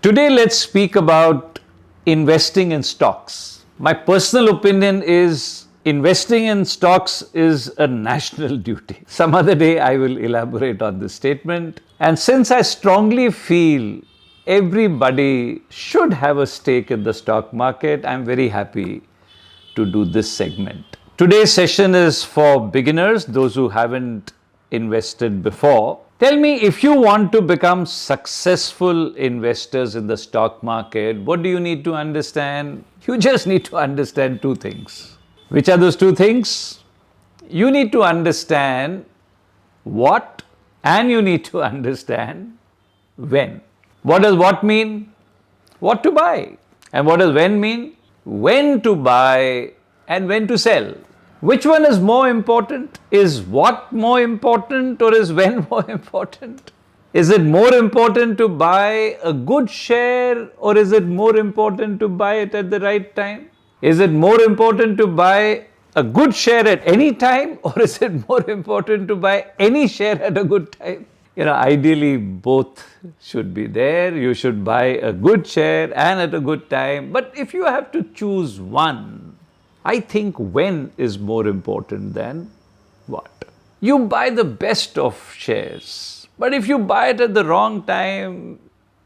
Today, let's speak about investing in stocks. My personal opinion is investing in stocks is a national duty. Some other day, I will elaborate on this statement. And since I strongly feel everybody should have a stake in the stock market, I'm very happy to do this segment. Today's session is for beginners, those who haven't invested before. Tell me, if you want to become successful investors in the stock market, what do you need to understand? You just need to understand two things. Which are those two things? You need to understand what, and you need to understand when. What does what mean? What to buy. And what does when mean? When to buy and when to sell. Which one is more important? Is what more important or is when more important? Is it more important to buy a good share or is it more important to buy it at the right time? Is it more important to buy a good share at any time or is it more important to buy any share at a good time? Ideally both should be there. You should buy a good share and at a good time. But if you have to choose one, I think when is more important than what. You buy the best of shares, but if you buy it at the wrong time,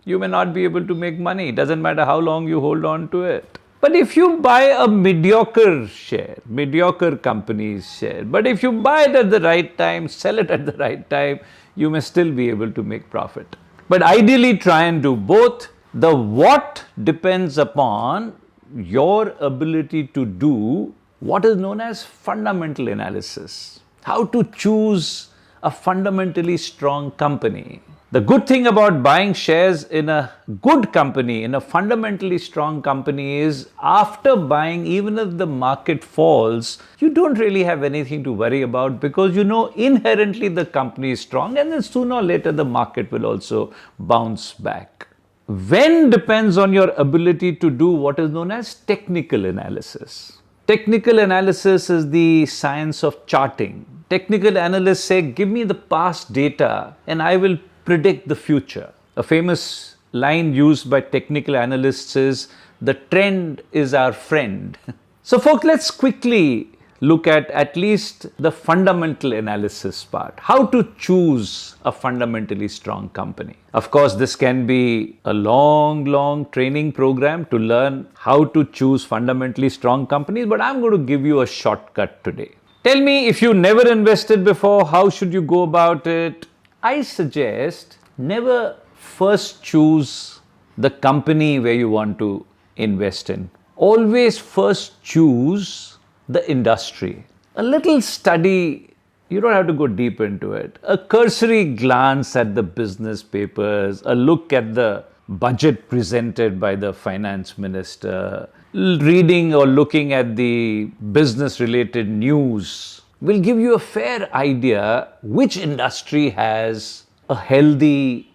you may not be able to make money. It doesn't matter how long you hold on to it. But if you buy a mediocre share, mediocre company's share, but if you buy it at the right time, sell it at the right time, you may still be able to make profit. But ideally try and do both. The what depends upon your ability to do what is known as fundamental analysis. How to choose a fundamentally strong company. The good thing about buying shares in a good company, in a fundamentally strong company is after buying, even if the market falls, you don't really have anything to worry about because you know inherently the company is strong and then sooner or later the market will also bounce back. When depends on your ability to do what is known as technical analysis. Technical analysis is the science of charting. Technical analysts say, give me the past data and I will predict the future. A famous line used by technical analysts is, the trend is our friend. So folks, let's quickly look at least the fundamental analysis part. How to choose a fundamentally strong company. Of course, this can be a long training program to learn how to choose fundamentally strong companies, but I'm going to give you a shortcut today. Tell me, if you never invested before, how should you go about it? I suggest never first choose the company where you want to invest in. Always first choose the industry. A little study, you don't have to go deep into it. A cursory glance at the business papers, a look at the budget presented by the finance minister, reading or looking at the business related news will give you a fair idea which industry has a healthy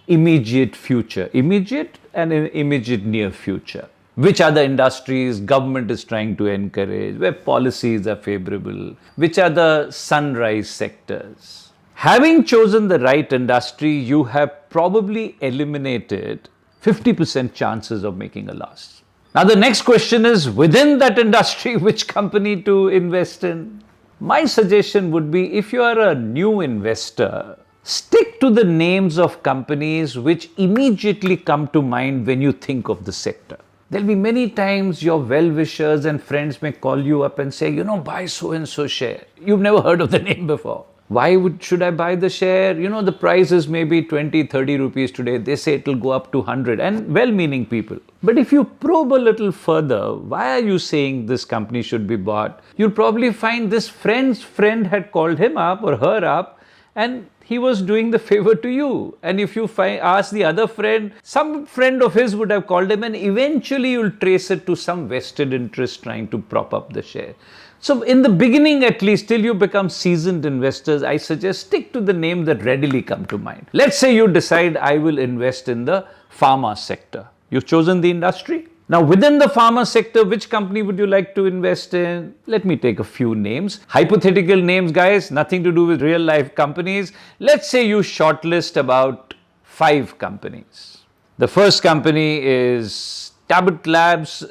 immediate future, immediate and an immediate near future. Which are the industries government is trying to encourage, where policies are favorable, which are the sunrise sectors. Having chosen the right industry, you have probably eliminated 50% chances of making a loss. Now the next question is, within that industry, which company to invest in? My suggestion would be, if you are a new investor, stick to the names of companies which immediately come to mind when you think of the sector. There'll be many times your well-wishers and friends may call you up and say, buy so-and-so share. You've never heard of the name before. Why should I buy the share? The price is maybe 20, 30 rupees today. They say it'll go up to 100, and well-meaning people. But if you probe a little further, why are you saying this company should be bought? You'll probably find this friend's friend had called him up or her up and he was doing the favor to you. And if you ask the other friend, some friend of his would have called him and eventually you'll trace it to some vested interest trying to prop up the share. So in the beginning, at least till you become seasoned investors, I suggest stick to the name that readily come to mind. Let's say you decide I will invest in the pharma sector. You've chosen the industry. Now, within the pharma sector, which company would you like to invest in? Let me take a few names. Hypothetical names, guys, nothing to do with real life companies. Let's say you shortlist about 5 companies. The first company is Tablet Labs,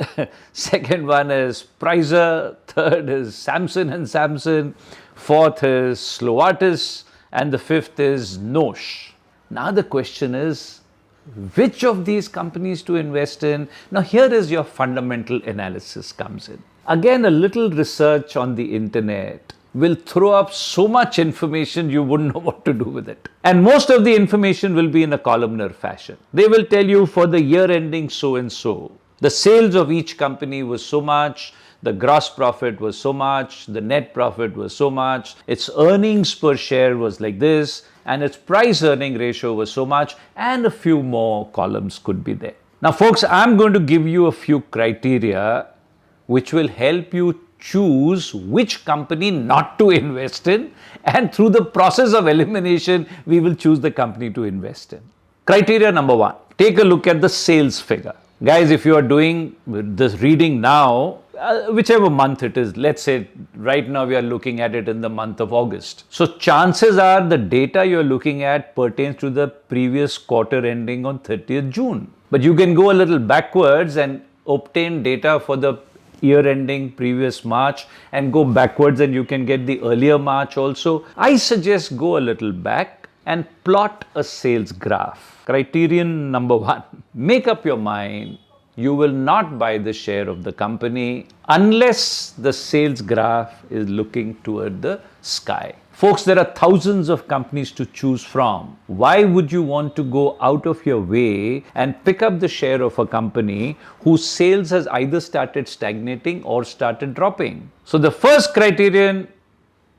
second one is Prizer, third is Samson and Samson, fourth is Slovatis, and the fifth is Nosh. Now the question is, which of these companies to invest in? Now here is your fundamental analysis comes in. Again, a little research on the internet will throw up so much information you wouldn't know what to do with it. And most of the information will be in a columnar fashion. They will tell you for the year ending so and so, the sales of each company was so much, the gross profit was so much, the net profit was so much, its earnings per share was like this, and its price earning ratio was so much, and a few more columns could be there. Now folks, I'm going to give you a few criteria which will help you choose which company not to invest in, and through the process of elimination, we will choose the company to invest in. Criteria number one, take a look at the sales figure. Guys, if you are doing this reading now, whichever month it is, let's say right now we are looking at it in the month of August. So chances are the data you're looking at pertains to the previous quarter ending on 30th June. But you can go a little backwards and obtain data for the year ending previous March and go backwards, and you can get the earlier March also. I suggest go a little back and plot a sales graph. Criterion number one, make up your mind. You will not buy the share of the company unless the sales graph is looking toward the sky. Folks, there are thousands of companies to choose from. Why would you want to go out of your way and pick up the share of a company whose sales has either started stagnating or started dropping? So the first criterion,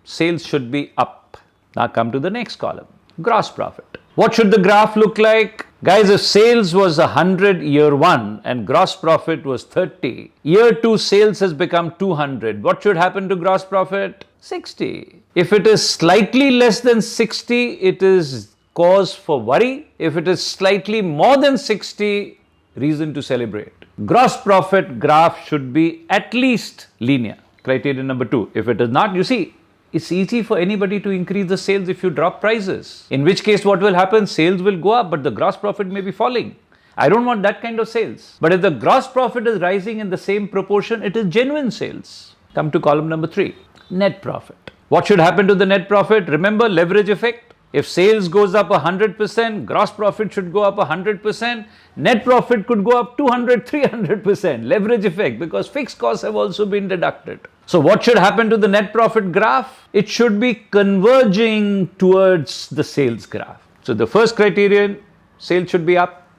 sales should be up. Now come to the next column, gross profit. What should the graph look like? Guys, if sales was 100 year one and gross profit was 30, year two sales has become 200. What should happen to gross profit? 60. If it is slightly less than 60, it is cause for worry. If it is slightly more than 60, reason to celebrate. Gross profit graph should be at least linear. Criterion number two. If it is not, you see, it's easy for anybody to increase the sales if you drop prices. In which case, what will happen? Sales will go up, but the gross profit may be falling. I don't want that kind of sales. But if the gross profit is rising in the same proportion, it is genuine sales. Come to column number three, net profit. What should happen to the net profit? Remember leverage effect. If sales goes up 100%, gross profit should go up 100%, net profit could go up 200, 300%. Leverage effect, because fixed costs have also been deducted. So what should happen to the net profit graph? It should be converging towards the sales graph. So the first criterion, sales should be up.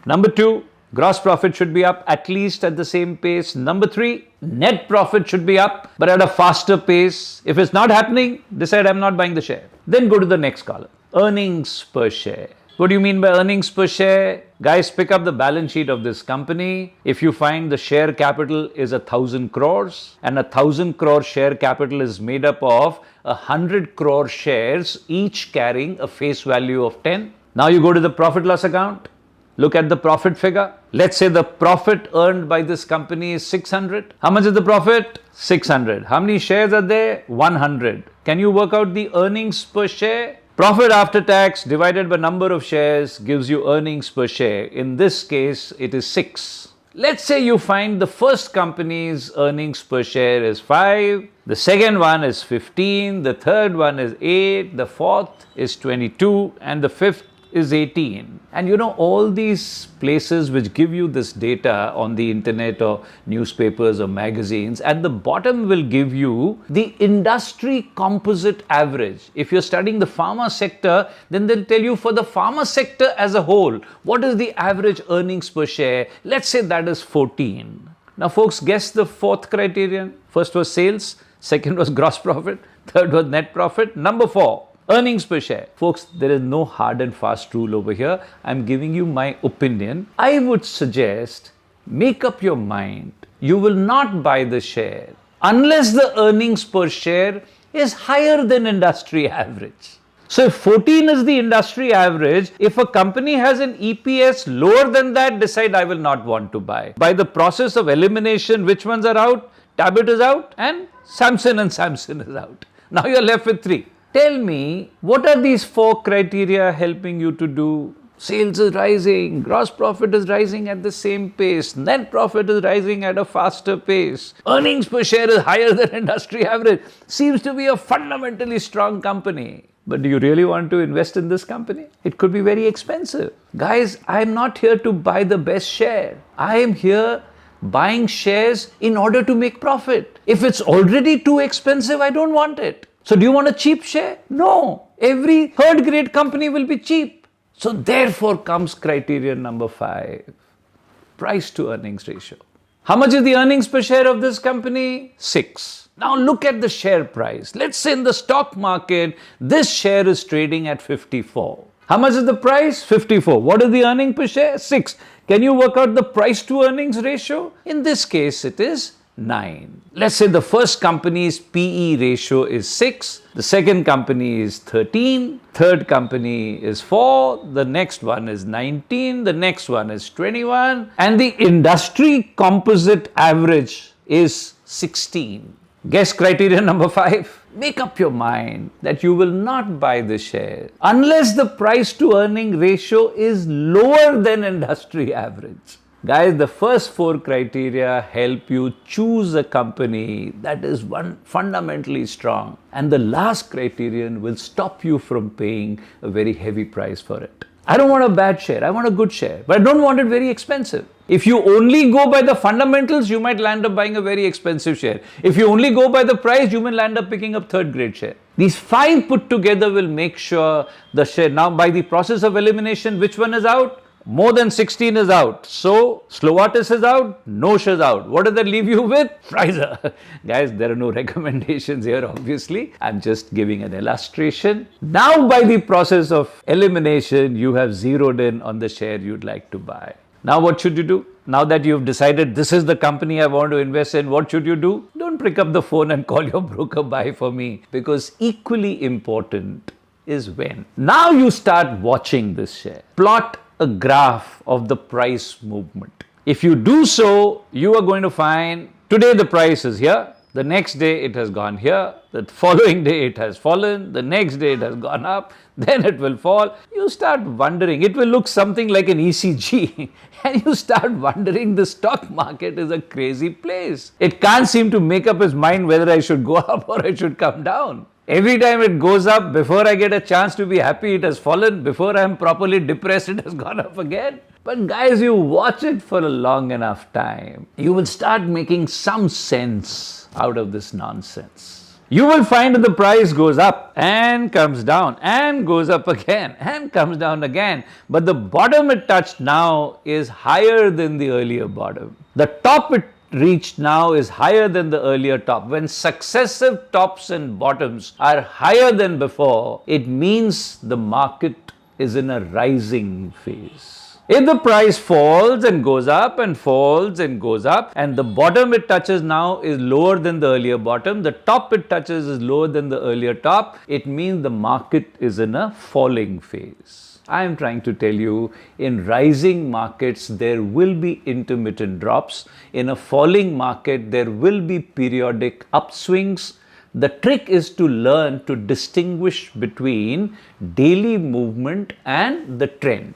Number two, gross profit should be up at least at the same pace. Number three, net profit should be up, but at a faster pace. If it's not happening, decide I'm not buying the share. Then go to the next column, earnings per share. What do you mean by earnings per share? Guys, pick up the balance sheet of this company. If you find the share capital is 1,000 crores and 1,000 crore share capital is made up of 100 crore shares, each carrying a face value of 10. Now you go to the profit loss account. Look at the profit figure. Let's say the profit earned by this company is 600. How much is the profit? 600. How many shares are there? 100. Can you work out the earnings per share? Profit after tax divided by number of shares gives you earnings per share. In this case, it is 6. Let's say you find the first company's earnings per share is 5, the second one is 15, the third one is 8, the fourth is 22, and the fifth is 18. And you know, all these places which give you this data on the internet or newspapers or magazines, at the bottom will give you the industry composite average. If you're studying the pharma sector, then they'll tell you for the pharma sector as a whole, what is the average earnings per share? Let's say that is 14. Now folks, guess the fourth criterion. First was sales, second was gross profit, third was net profit. Number 4, earnings per share. Folks, there is no hard and fast rule over here. I'm giving you my opinion. I would suggest make up your mind. You will not buy the share unless the earnings per share is higher than industry average. So if 14 is the industry average, if a company has an EPS lower than that, decide I will not want to buy. By the process of elimination, which ones are out? Tablet is out and Samson is out. Now you're left with 3. Tell me, what are these 4 criteria helping you to do? Sales is rising, gross profit is rising at the same pace, net profit is rising at a faster pace, earnings per share is higher than industry average. Seems to be a fundamentally strong company. But do you really want to invest in this company? It could be very expensive. Guys, I'm not here to buy the best share. I am here buying shares in order to make profit. If it's already too expensive, I don't want it. So do you want a cheap share? No. Every third grade company will be cheap. So therefore comes criterion number 5, price to earnings ratio. How much is the earnings per share of this company? 6. Now look at the share price. Let's say in the stock market, this share is trading at 54. How much is the price? 54. What is the earning per share? 6. Can you work out the price to earnings ratio? In this case, it is 9. Let's say the first company's PE ratio is 6, the second company is 13, third company is 4, the next one is 19, the next one is 21, and the industry composite average is 16. Guess criterion number 5. Make up your mind that you will not buy the share unless the price to earning ratio is lower than industry average. Guys, the first 4 criteria help you choose a company that is fundamentally strong. And the last criterion will stop you from paying a very heavy price for it. I don't want a bad share, I want a good share, but I don't want it very expensive. If you only go by the fundamentals, you might land up buying a very expensive share. If you only go by the price, you may land up picking up third grade share. These 5 put together will make sure the share. Now, by the process of elimination, which one is out? More than 16 is out. So, Slovatis is out, Nosh is out. What does that leave you with? Pfizer. Guys, there are no recommendations here, obviously. I'm just giving an illustration. Now, by the process of elimination, you have zeroed in on the share you'd like to buy. Now, what should you do? Now that you've decided this is the company I want to invest in, what should you do? Don't pick up the phone and call your broker, buy for me. Because equally important is when. Now you start watching this share. Plot a graph of the price movement. If you do so, you are going to find today the price is here, the next day it has gone here, the following day it has fallen, the next day it has gone up, then it will fall. You start wondering, it will look something like an ECG and you start wondering the stock market is a crazy place. It can't seem to make up its mind whether I should go up or I should come down. Every time it goes up, before I get a chance to be happy, it has fallen. Before I am properly depressed, it has gone up again. But guys, you watch it for a long enough time, you will start making some sense out of this nonsense. You will find that the price goes up and comes down and goes up again and comes down again. But the bottom it touched now is higher than the earlier bottom. The top it reached now is higher than the earlier top. When successive tops and bottoms are higher than before, it means the market is in a rising phase. If the price falls and goes up and falls and goes up, and the bottom it touches now is lower than the earlier bottom, the top it touches is lower than the earlier top, it means the market is in a falling phase. I am trying to tell you, in rising markets, there will be intermittent drops. In a falling market, there will be periodic upswings. The trick is to learn to distinguish between daily movement and the trend.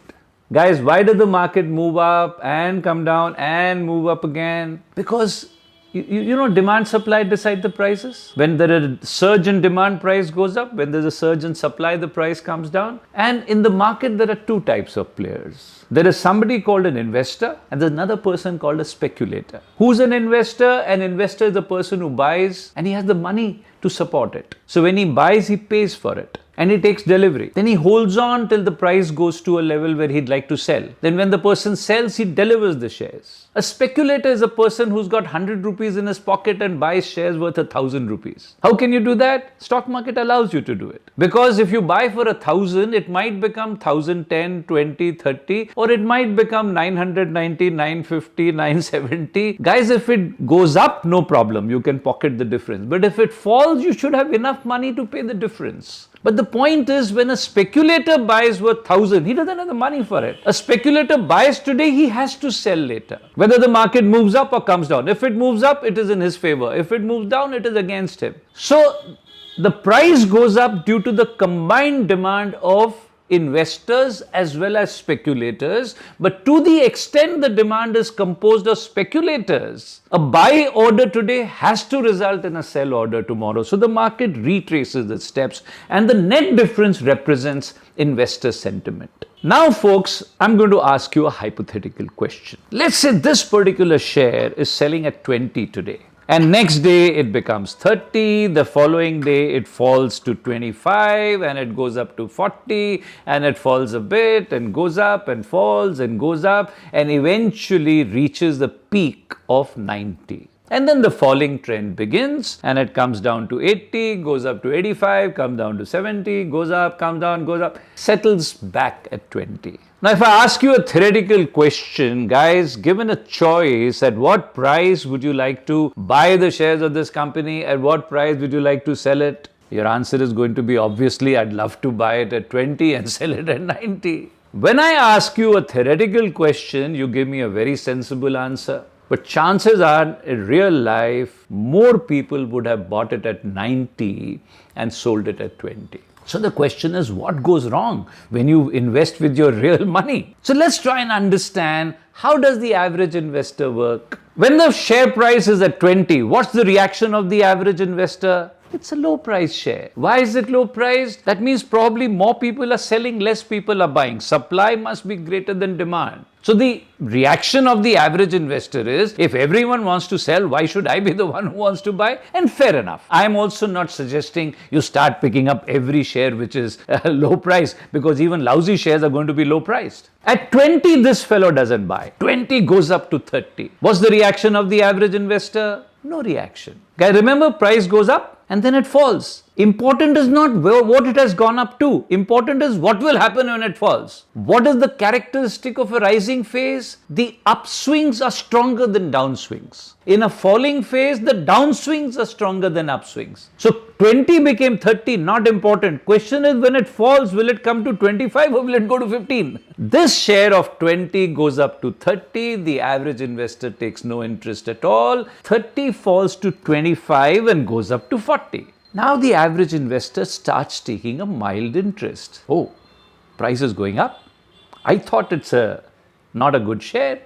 Guys, why does the market move up and come down and move up again? Because you know, demand supply decide the prices. When there is a surge in demand, price goes up. When there's a surge in supply, the price comes down. And in the market, there are 2 types of players. There is somebody called an investor and there's another person called a speculator. Who's an investor? An investor is the person who buys and he has the money to support it. So when he buys, he pays for it. And he takes delivery. Then he holds on till the price goes to a level where he'd like to sell. Then when the person sells, he delivers the shares. A speculator is a person who's got 100 rupees in his pocket and buys shares worth 1,000 rupees. How can you do that? Stock market allows you to do it. Because if you buy for 1,000, it might become 1,010, 20, 30, or it might become 990, 950, 970. Guys, if it goes up, no problem. You can pocket the difference. But if it falls, you should have enough money to pay the difference. But the point is, when a speculator buys worth 1,000, he doesn't have the money for it. A speculator buys today, he has to sell later. Whether the market moves up or comes down. If it moves up, it is in his favor. If it moves down, it is against him. So, the price goes up due to the combined demand of investors as well as speculators. But to the extent the demand is composed of speculators, a buy order today has to result in a sell order tomorrow. So the market retraces its steps, and the net difference represents investor sentiment. Now, folks, I'm going to ask you a hypothetical question. Let's say this particular share is selling at 20 today. And next day it becomes 30, the following day it falls to 25, and it goes up to 40, and it falls a bit and goes up and falls and goes up, and eventually reaches the peak of 90. And then the falling trend begins, and it comes down to 80, goes up to 85, comes down to 70, goes up, comes down, goes up, settles back at 20. Now, if I ask you a theoretical question, guys, given a choice, at what price would you like to buy the shares of this company? At what price would you like to sell it? Your answer is going to be, obviously, I'd love to buy it at 20 and sell it at 90. When I ask you a theoretical question, you give me a very sensible answer. But chances are, in real life, more people would have bought it at 90 and sold it at 20. So the question is, what goes wrong when you invest with your real money? So let's try and understand, how does the average investor work? When the share price is at 20, what's the reaction of the average investor? It's a low price share. Why is it low priced? That means probably more people are selling, less people are buying. Supply must be greater than demand. So the reaction of the average investor is, if everyone wants to sell, why should I be the one who wants to buy? And fair enough. I am also not suggesting you start picking up every share which is low price, because even lousy shares are going to be low priced. At 20, this fellow doesn't buy. 20 goes up to 30. What's the reaction of the average investor? No reaction. Guys, remember, price goes up and then it falls. Important is not what it has gone up to. Important is what will happen when it falls. What is the characteristic of a rising phase? The upswings are stronger than downswings. In a falling phase, the downswings are stronger than upswings. So 20 became 30, not important. Question is, when it falls, will it come to 25 or will it go to 15? This share of 20 goes up to 30. The average investor takes no interest at all. 30 falls to 25 and goes up to 40. Now the average investor starts taking a mild interest. Oh, price is going up. I thought it's not a good share.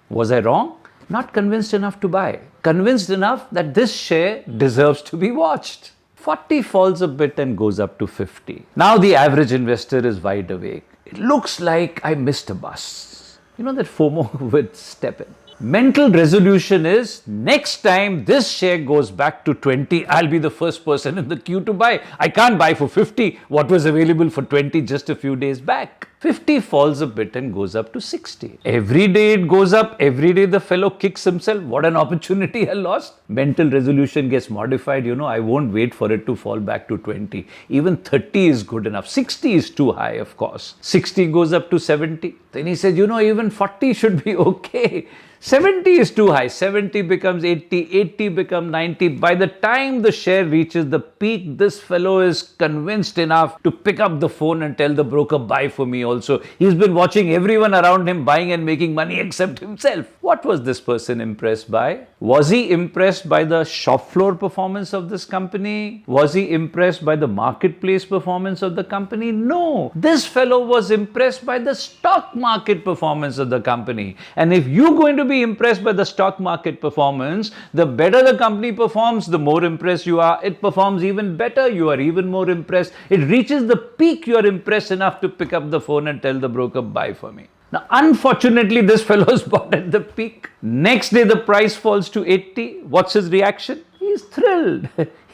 Was I wrong? Not convinced enough to buy. Convinced enough that this share deserves to be watched. 40 falls a bit and goes up to 50. Now the average investor is wide awake. It looks like I missed a bus. You know that FOMO would step in. Mental resolution is, next time this share goes back to 20, I'll be the first person in the queue to buy. I can't buy for 50 what was available for 20 just a few days back. 50 falls a bit and goes up to 60. Every day it goes up. Every day the fellow kicks himself. What an opportunity I lost. Mental resolution gets modified. I won't wait for it to fall back to 20. Even 30 is good enough. 60 is too high, of course. 60 goes up to 70. Then he said, even 40 should be okay. 70 is too high. 70 becomes 80. 80 becomes 90. By the time the share reaches the peak, this fellow is convinced enough to pick up the phone and tell the broker, buy for me also. He's been watching everyone around him buying and making money except himself. What was this person impressed by? Was he impressed by the shop floor performance of this company? Was he impressed by the marketplace performance of the company? No. This fellow was impressed by the stock market performance of the company. And if you're going to be impressed by the stock market performance, the better the company performs, the more impressed you are. It performs even better, you are even more impressed. It reaches the peak, you are impressed enough to pick up the phone and tell the broker, buy for me. Now, unfortunately, this fellow's bought at the peak. Next day, the price falls to 80. What's his reaction? He's thrilled.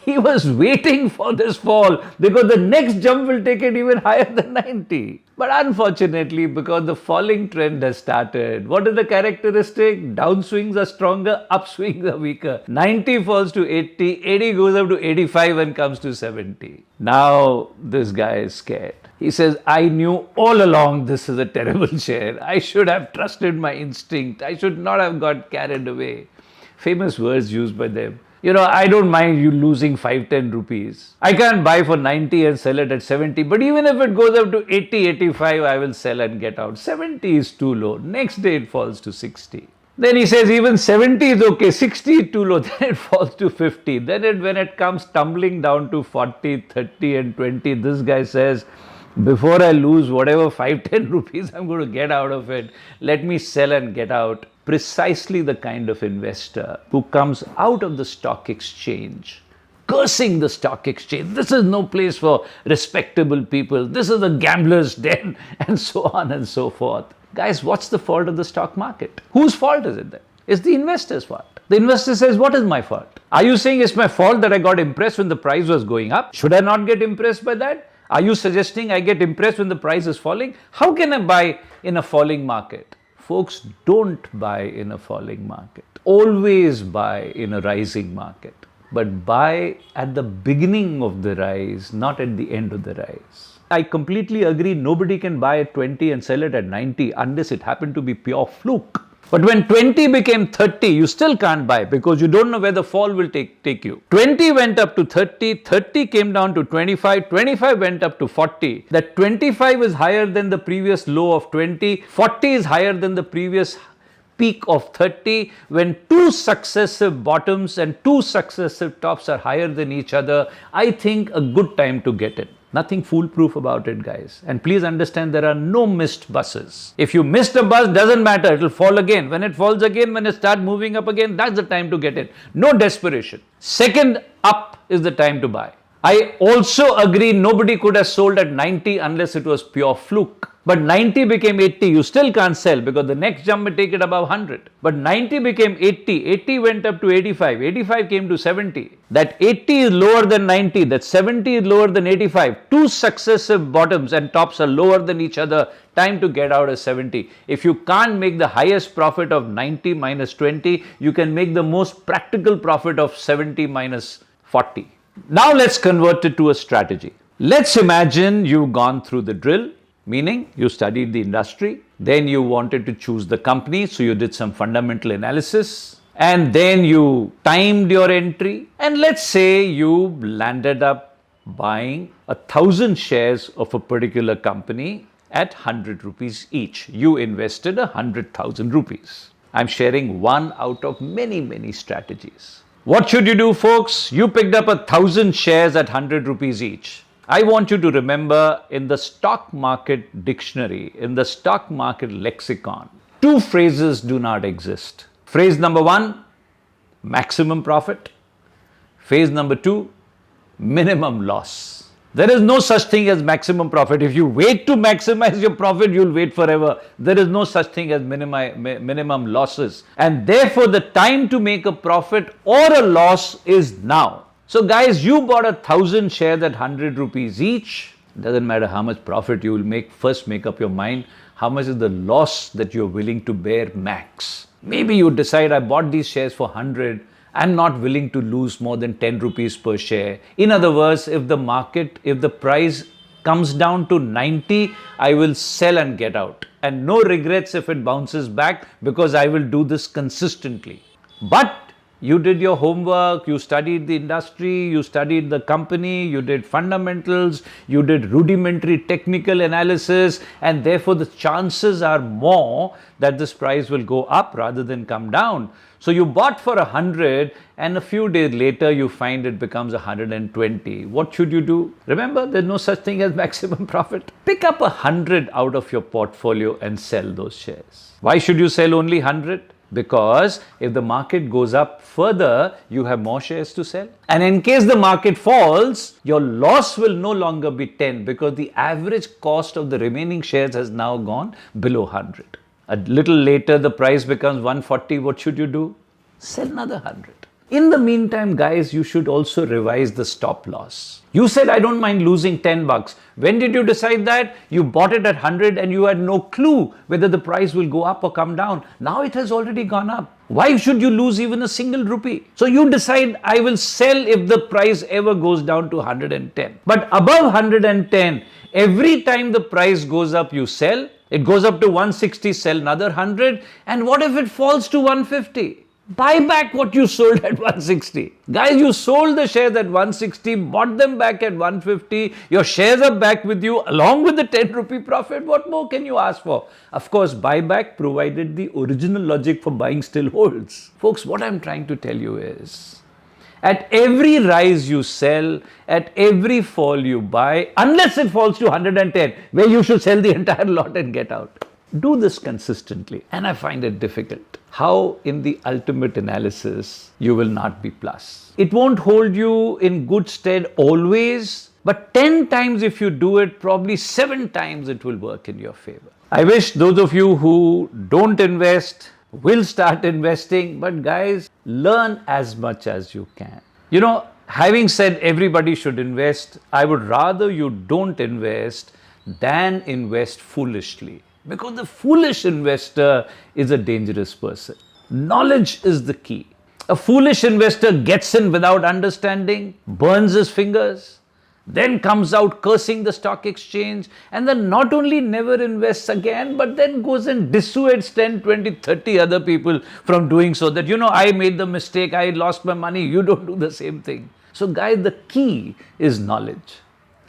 He was waiting for this fall because the next jump will take it even higher than 90. But unfortunately, because the falling trend has started, what is the characteristic? Downswings are stronger, upswings are weaker. 90 falls to 80, 80 goes up to 85 and comes to 70. Now, this guy is scared. He says, I knew all along this is a terrible share. I should have trusted my instinct. I should not have got carried away. Famous words used by them. I don't mind you losing 5-10 rupees. I can't buy for 90 and sell it at 70. But even if it goes up to 80, 85, I will sell and get out. 70 is too low. Next day it falls to 60. Then he says even 70 is okay. 60 is too low. Then it falls to 50. Then when it comes tumbling down to 40, 30 and 20, this guy says, Before I lose whatever 5, 10 rupees I'm going to get out of it, let me sell and get out. Precisely the kind of investor who comes out of the stock exchange cursing the stock exchange. This is no place for respectable people. This is a gambler's den, and so on and so forth. Guys, what's the fault of the stock market? Whose fault is it then? It's the investor's fault. The investor says, what is my fault? Are you saying it's my fault that I got impressed when the price was going up? Should I not get impressed by that? Are you suggesting I get impressed when the price is falling? How can I buy in a falling market? Folks, don't buy in a falling market. Always buy in a rising market. But buy at the beginning of the rise, not at the end of the rise. I completely agree, nobody can buy at 20 and sell it at 90 unless it happened to be pure fluke. But when 20 became 30, you still can't buy because you don't know where the fall will take you. 20 went up to 30, 30 came down to 25, 25 went up to 40. That 25 is higher than the previous low of 20, 40 is higher than the previous peak of 30. When two successive bottoms and two successive tops are higher than each other, I think a good time to get in. Nothing foolproof about it, guys. And please understand, there are no missed buses. If you missed a bus, doesn't matter. It will fall again. When it falls again, when it starts moving up again, that's the time to get in. No desperation. Second up is the time to buy. I also agree nobody could have sold at 90 unless it was pure fluke. But 90 became 80, you still can't sell because the next jump may take it above 100. But 90 became 80, 80 went up to 85, 85 came to 70. That 80 is lower than 90, that 70 is lower than 85. Two successive bottoms and tops are lower than each other. Time to get out of 70. If you can't make the highest profit of 90 minus 20, you can make the most practical profit of 70 minus 40. Now let's convert it to a strategy. Let's imagine you've gone through the drill. Meaning, you studied the industry, then you wanted to choose the company, so you did some fundamental analysis, and then you timed your entry, and let's say you landed up buying 1,000 shares of a particular company at 100 rupees each. You invested 100,000 rupees. I'm sharing one out of many, many strategies. What should you do, folks? You picked up 1,000 shares at 100 rupees each. I want you to remember, in the stock market dictionary, in the stock market lexicon, two phrases do not exist. Phrase number one, maximum profit. Phrase number two, minimum loss. There is no such thing as maximum profit. If you wait to maximize your profit, you'll wait forever. There is no such thing as minimum losses. And therefore, the time to make a profit or a loss is now. So guys, you bought 1,000 shares at 100 rupees each. Doesn't matter how much profit you will make. First, make up your mind. How much is the loss that you're willing to bear max? Maybe you decide, I bought these shares for 100. I'm not willing to lose more than 10 rupees per share. In other words, if the price comes down to 90, I will sell and get out. And no regrets if it bounces back, because I will do this consistently. But you did your homework, you studied the industry, you studied the company, you did fundamentals, you did rudimentary technical analysis, and therefore the chances are more that this price will go up rather than come down. So you bought for 100 and a few days later you find it becomes 120. What should you do? Remember, there's no such thing as maximum profit. Pick up 100 out of your portfolio and sell those shares. Why should you sell only 100? Because if the market goes up further, you have more shares to sell. And in case the market falls, your loss will no longer be 10 because the average cost of the remaining shares has now gone below 100. A little later, the price becomes 140. What should you do? Sell another 100. In the meantime, guys, you should also revise the stop loss. You said, I don't mind losing 10 bucks. When did you decide that? You bought it at 100 and you had no clue whether the price will go up or come down. Now it has already gone up. Why should you lose even a single rupee? So you decide, I will sell if the price ever goes down to 110. But above 110, every time the price goes up, you sell. It goes up to 160, sell another 100. And what if it falls to 150? Buy back what you sold at 160. Guys, you sold the shares at 160, bought them back at 150. Your shares are back with you along with the 10 rupee profit. What more can you ask for? Of course, buyback, provided the original logic for buying still holds. Folks, what I'm trying to tell you is, At every rise you sell, at every fall you buy, unless it falls to 110, where you should sell the entire lot and get out. Do this consistently, and I find it difficult. How, in the ultimate analysis, you will not be plus. It won't hold you in good stead always, but 10 times if you do it, probably 7 times it will work in your favor. I wish those of you who don't invest will start investing, but guys, learn as much as you can. Having said everybody should invest, I would rather you don't invest than invest foolishly. Because the foolish investor is a dangerous person. Knowledge is the key. A foolish investor gets in without understanding, burns his fingers, then comes out cursing the stock exchange, and then not only never invests again, but then goes and dissuades 10, 20, 30 other people from doing so. That, I made the mistake, I lost my money, you don't do the same thing. So guys, the key is knowledge.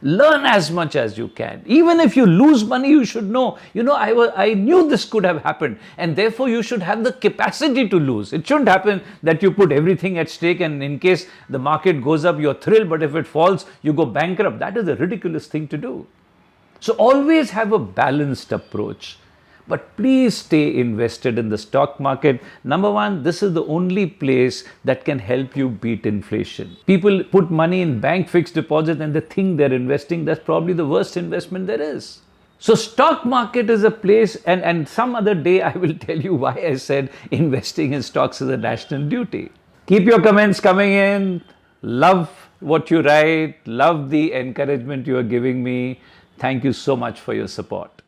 Learn as much as you can. Even if you lose money, you should know, I knew this could have happened, and therefore you should have the capacity to lose. It shouldn't happen that you put everything at stake, and in case the market goes up, you're thrilled, but if it falls, you go bankrupt. That is a ridiculous thing to do. So always have a balanced approach. But please stay invested in the stock market. Number one, this is the only place that can help you beat inflation. People put money in bank fixed deposit and they think they're investing. That's probably the worst investment there is. So stock market is a place, and some other day I will tell you why I said investing in stocks is a national duty. Keep your comments coming in. Love what you write. Love the encouragement you are giving me. Thank you so much for your support.